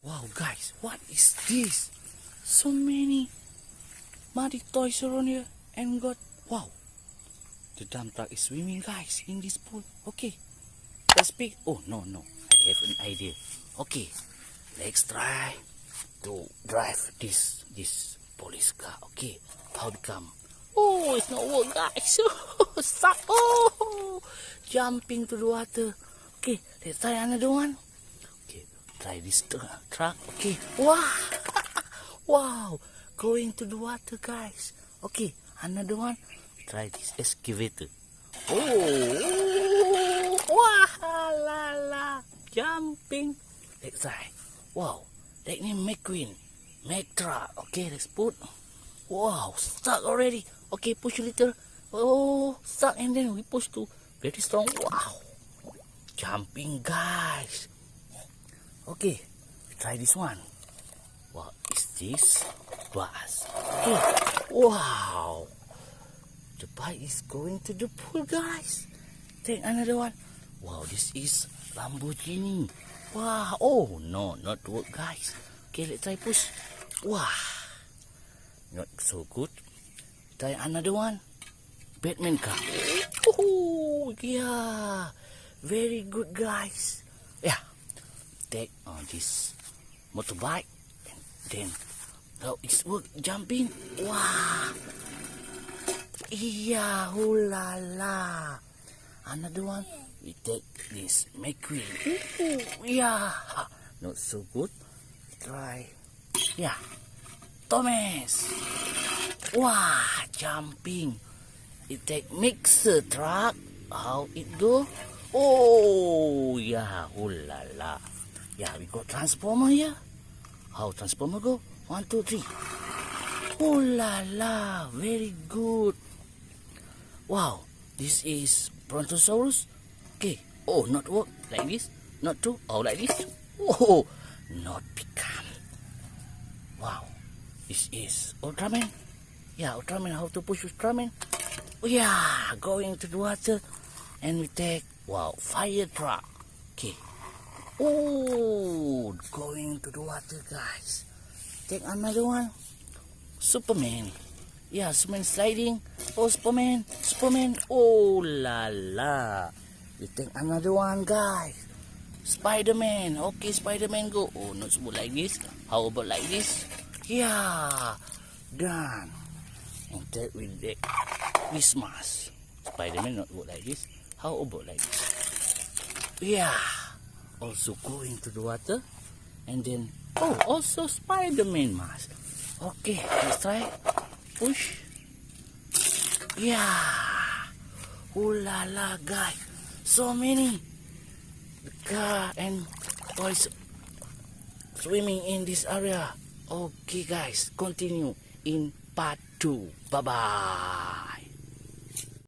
Wow, guys, what is this? So many muddy toys around here, and wow, the dump truck is swimming, guys, in this pool. Okay, let's pick. Oh no, I have an idea. Okay, let's try to drive this police car. Okay, how to come? Oh, it's not work, guys. Stuck. Oh, jumping to the water. Okay, let's try another one. Okay, try this truck. Okay, wow, wow, going to the water, guys. Okay, another one. Try this excavator. Oh, wow, la la, jumping. Let's try. Wow, that name Mcqueen, Mac truck. Okay, let's put. Wow, stuck already. Okay, push a little. Oh, stuck, and then we push to very strong. Wow, jumping, guys. Okay, try this one. What is this? Bus. Okay, wow. The bike is going to the pool, guys. Take another one. Wow, this is Lamborghini. Wow. Oh no, not work, guys. Okay, let's try push. Wow, not so good. Try another one. Batman car. Oh yeah, very good, guys. Yeah, take this motorbike, and then how it's work jumping. Wow. Yeah, la la. Another one, we take this Mcqueen. Yeah, not so good. Try, yeah, Thomas. Wow, jumping. It take mixer truck. How it go? Oh, yeah, la la. Yeah, we got transformer here. How transformer go? 1, 2, 3. Oh la la, very good. Wow, this is Brontosaurus. Okay, oh, not work like this, not true. Oh, like this. Oh, not become. Wow, this is Ultraman. Yeah, Ultraman. How to push Ultraman? Oh, yeah, going to the water, and we take fire truck. Okay. Oh, going to the water, guys. Take another one. Superman. Yeah, Superman sliding. Oh, Superman. Oh la la. We take another one, guys. Spiderman. Okay, Spiderman go. Oh, not so like this. How about like this? Yeah, done. And that with the Christmas. Spiderman not work like this. How about like this? Yeah. Also going to the water, and then also Spiderman mask. Okay, let's try. Push. Yeah. Oh la la, guys. So many car and toys swimming in this area. Okay, guys. Continue in part 2. Bye-bye.